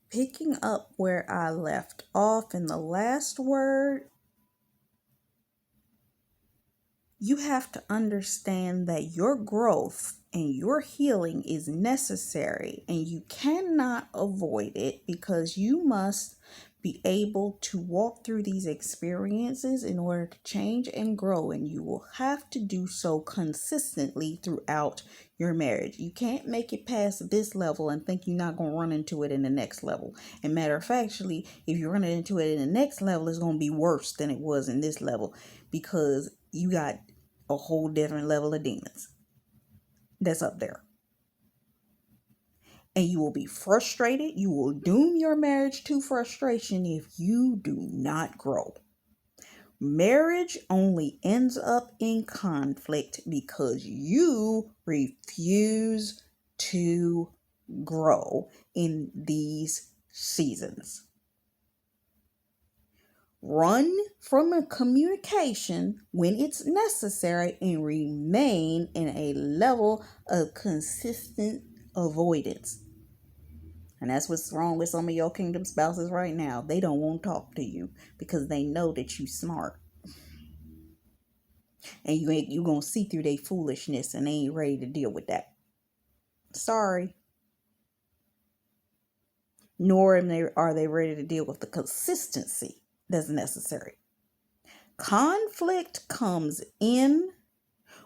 Picking up where I left off in the last word, you have to understand that your growth and your healing is necessary and you cannot avoid it because you must be able to walk through these experiences in order to change and grow, and you will have to do so consistently throughout your marriage. You can't make it past this level and think you're not going to run into it in the next level. And matter of fact, actually, if you're running into it in the next level, it's going to be worse than it was in this level because you got a whole different level of demons that's up there. And you will be frustrated. You will doom your marriage to frustration if you do not grow. Marriage only ends up in conflict because you refuse to grow in these seasons. Run from a communication when it's necessary and remain in a level of consistent avoidance. And that's what's wrong with some of your kingdom spouses right now. They don't want to talk to you because they know that you smart. And you going to see through their foolishness and they ain't ready to deal with that. Sorry. Nor are they ready to deal with the consistency that's necessary. Conflict comes in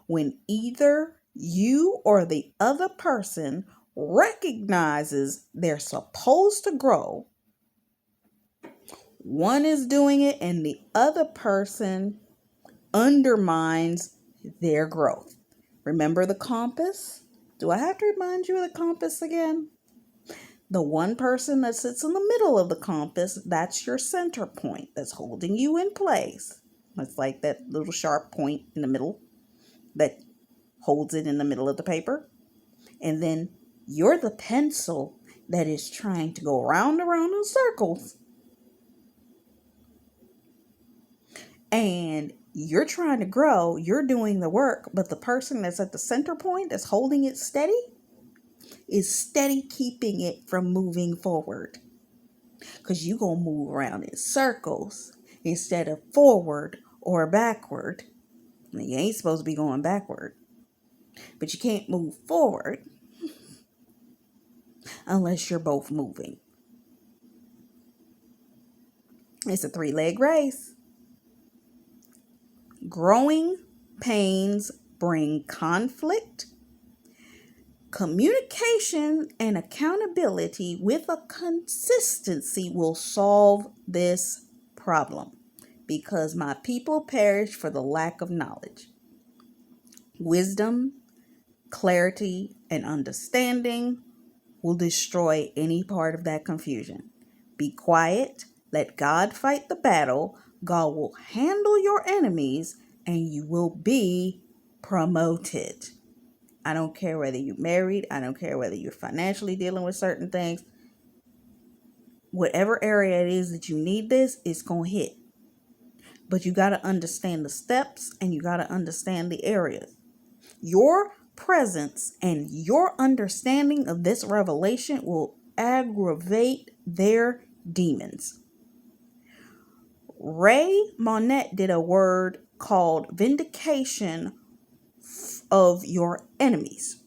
when either you or the other person recognizes they're supposed to grow. One is doing it and the other person undermines their growth. Remember the compass? Do I have to remind you of the compass again? The one person that sits in the middle of the compass, that's your center point that's holding you in place. It's like that little sharp point in the middle that holds it in the middle of the paper. And then you're the pencil that is trying to go round and round in circles. And you're trying to grow, you're doing the work, but the person that's at the center point that's holding it steady is steady keeping it from moving forward. Because you're going to move around in circles instead of forward or backward. Now, you ain't supposed to be going backward, but you can't move forward unless you're both moving. It's a 3-leg race. Growing pains bring conflict. Communication and accountability with a consistency will solve this problem because my people perish for the lack of knowledge. Wisdom, clarity, and understanding will destroy any part of that confusion. Be quiet, let God fight the battle. God will handle your enemies and you will be promoted. I don't care whether you're married. I don't care whether you're financially dealing with certain things. Whatever area it is that you need this, it's going to hit. But you got to understand the steps and you got to understand the areas. Your presence and your understanding of this revelation will aggravate their demons. Ray Monette did a word called vindication of your enemies.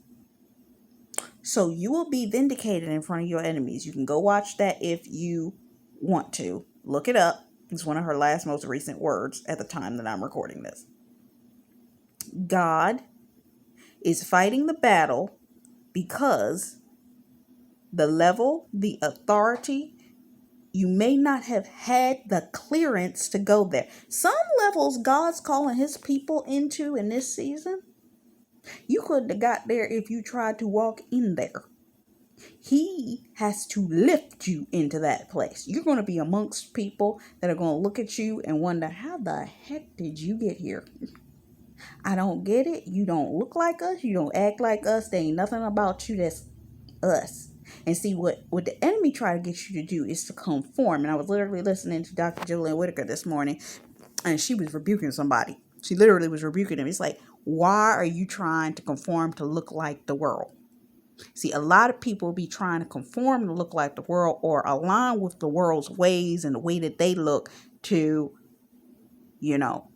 So you will be vindicated in front of your enemies. You can go watch that if you want to. Look it up. It's one of her last most recent words at the time that I'm recording this. God is fighting the battle because the level, the authority, you may not have had the clearance to go there. Some levels God's calling his people into in this season, you couldn't have got there if you tried to walk in there. He has to lift you into that place. You're going to be amongst people that are going to look at you and wonder, how the heck did you get here? I don't get it. You don't look like us. You don't act like us. There ain't nothing about you that's us. And see, what the enemy try to get you to do is to conform. And I was literally listening to Dr. Julian Whitaker this morning, and she was rebuking somebody. She literally was rebuking him. It's like, why are you trying to conform to look like the world? See, a lot of people be trying to conform to look like the world or align with the world's ways and the way that they look to, you know.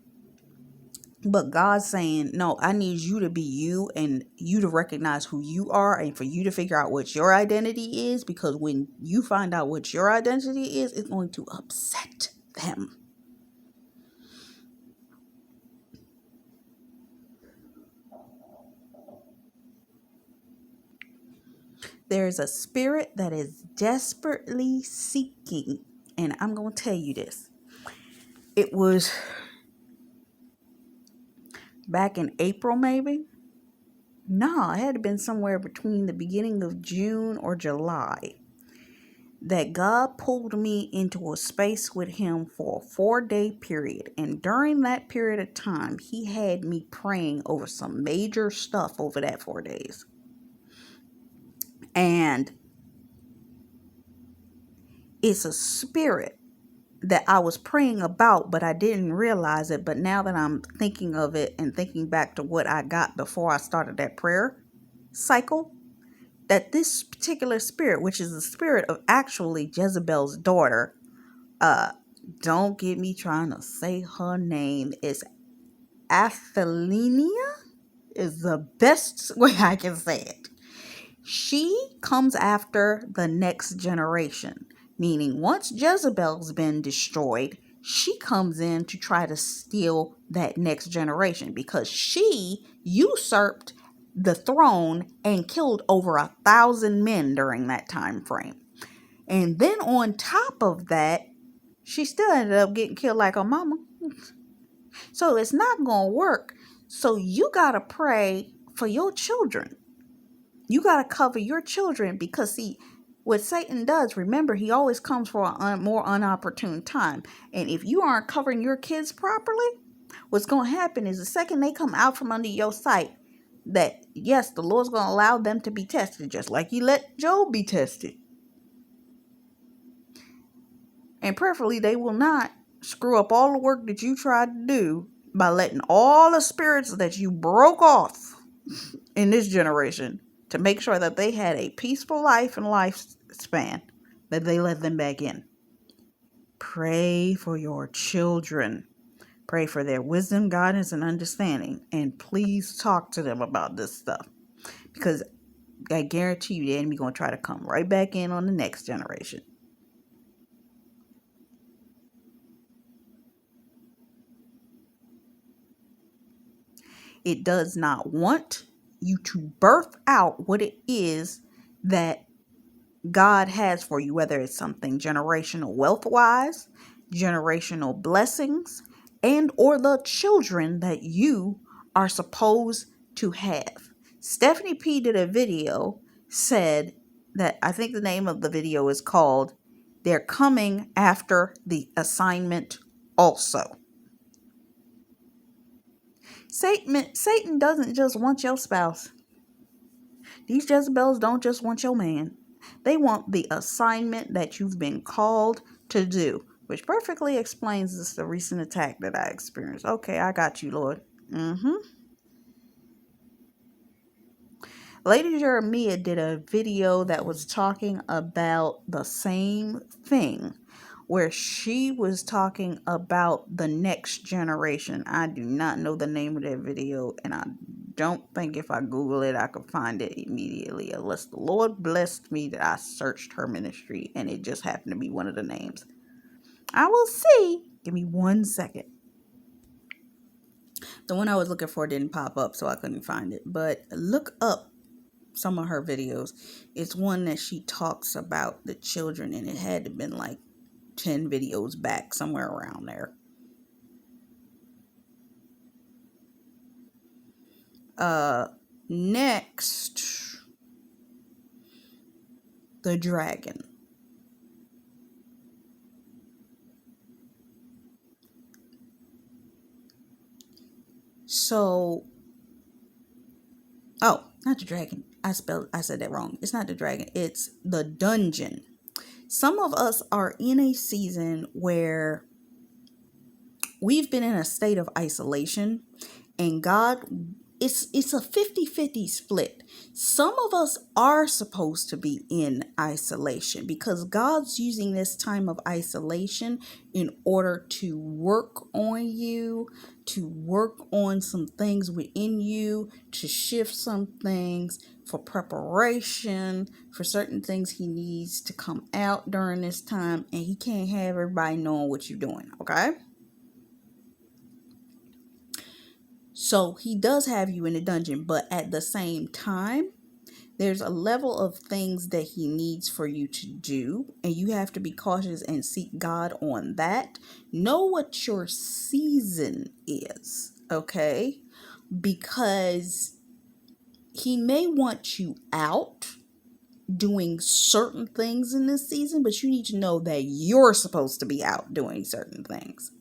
But God's saying, no, I need you to be you and you to recognize who you are and for you to figure out what your identity is, because when you find out what your identity is, it's going to upset them. There's a spirit that is desperately seeking, and I'm going to tell you this. It was back in April, maybe. No, it had been somewhere between the beginning of June or July that God pulled me into a space with him for a 4-day period. And during that period of time, he had me praying over some major stuff over that 4 days. And it's a spirit that I was praying about, but I didn't realize it. But now that I'm thinking of it and thinking back to what I got before I started that prayer cycle, that this particular spirit, which is the spirit of actually Jezebel's daughter, don't get me trying to say her name, is Athalinia, is the best way I can say it. She comes after the next generation, meaning once Jezebel's been destroyed, she comes in to try to steal that next generation because she usurped the throne and killed over 1,000 men during that time frame. And then on top of that, she still ended up getting killed like her mama. So it's not going to work. So you got to pray for your children. You got to cover your children because, see, what Satan does, remember, he always comes for a more unopportune time. And if you aren't covering your kids properly, what's going to happen is the second they come out from under your sight, that, yes, the Lord's going to allow them to be tested, just like he let Job be tested. And preferably, they will not screw up all the work that you tried to do by letting all the spirits that you broke off in this generation to make sure that they had a peaceful life and lifespan, that they let them back in. Pray for your children. Pray for their wisdom, guidance, and understanding. And please talk to them about this stuff. Because I guarantee you the enemy going to try to come right back in on the next generation. It does not want you to birth out what it is that God has for you, whether it's something generational wealth-wise, generational blessings, and or the children that you are supposed to have. Stephanie P did a video, said that, I think the name of the video is called, "They're Coming After the Assignment Also." Satan doesn't just want your spouse. These Jezebels don't just want your man. They want the assignment that you've been called to do, which perfectly explains the recent attack that I experienced. Okay, I got you, Lord. Lady Jeremiah did a video that was talking about the same thing, where she was talking about the next generation. I do not know the name of that video, and I don't think if I Google it, I could find it immediately, unless the Lord blessed me that I searched her ministry, and it just happened to be one of the names. I will see. Give me 1 second. The one I was looking for didn't pop up, so I couldn't find it. But look up some of her videos. It's one that she talks about the children, and it had to been like 10 videos back, somewhere around there. Next, the dragon. So, oh, not the dragon. I said that wrong. It's not the dragon. It's the dungeon. Some of us are in a season where we've been in a state of isolation, and God it's a 50-50 split. Some of us are supposed to be in isolation because God's using this time of isolation in order to work on you, to work on some things within you, to shift some things for preparation for certain things he needs to come out during this time, and he can't have everybody knowing what you're doing, okay? So he does have you in a dungeon, but at the same time, there's a level of things that he needs for you to do, and you have to be cautious and seek God on that. Know what your season is, okay? Because he may want you out doing certain things in this season, but you need to know that you're supposed to be out doing certain things.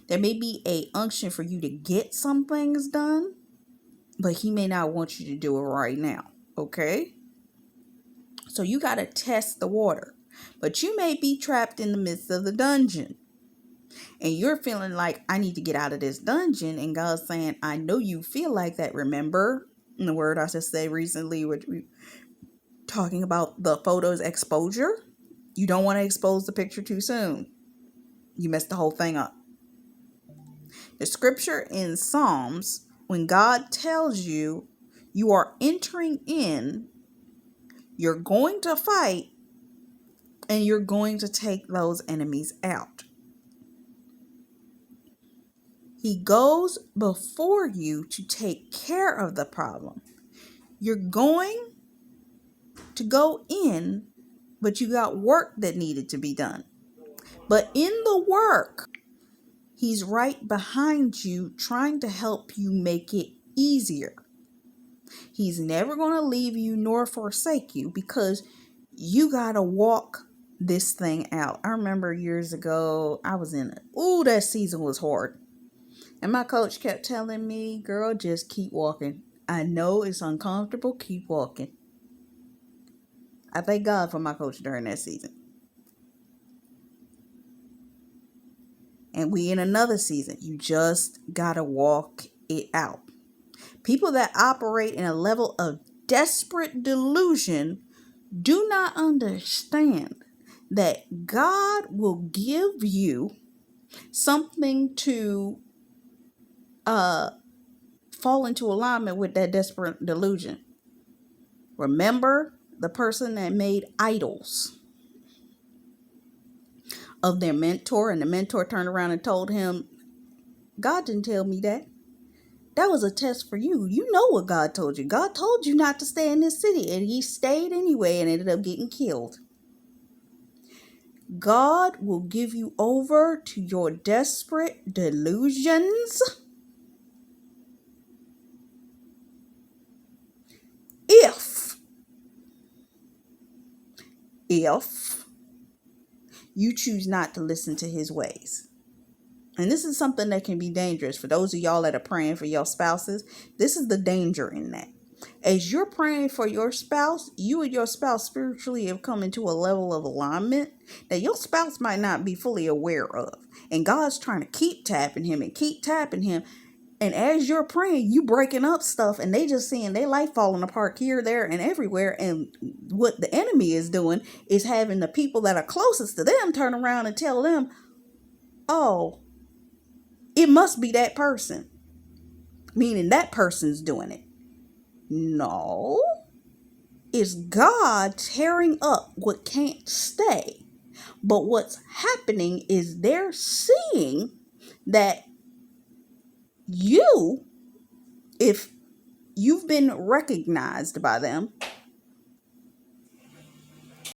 There may be a unction for you to get some things done, but he may not want you to do it right now, okay? So you got to test the water. But you may be trapped in the midst of the dungeon, and you're feeling like, I need to get out of this dungeon, and God's saying, I know you feel like that. Remember in the word I just said recently, we're talking about the photo's exposure. You don't want to expose the picture too soon. You messed the whole thing up. The scripture in Psalms, when God tells you you are entering in, you're going to fight, and you're going to take those enemies out. He goes before you to take care of the problem. You're going to go in, but you got work that needed to be done. But in the work, he's right behind you, trying to help you make it easier. He's never going to leave you nor forsake you, because you got to walk this thing out. I remember years ago, I was in it. Ooh, that season was hard. And my coach kept telling me, girl, just keep walking. I know it's uncomfortable. Keep walking. I thank God for my coach during that season. And we in another season. You just got to walk it out. People that operate in a level of desperate delusion do not understand that God will give you something to fall into alignment with that desperate delusion. Remember the person that made idols of their mentor, and the mentor turned around and told him, God didn't tell me that. That was a test for you. You know what God told you. God told you not to stay in this city, and he stayed anyway and ended up getting killed. God will give you over to your desperate delusions if you choose not to listen to his ways. And this is something that can be dangerous for those of y'all that are praying for your spouses. This is the danger in that. As you're praying for your spouse, you and your spouse spiritually have come into a level of alignment that your spouse might not be fully aware of. And God's trying to keep tapping him and keep tapping him. And as you're praying, you breaking up stuff, and they just seeing their life falling apart here, there, and everywhere. And what the enemy is doing is having the people that are closest to them turn around and tell them, oh, it must be that person. Meaning that person's doing it. No. It's God tearing up what can't stay. But what's happening is they're seeing that you, if you've been recognized by them,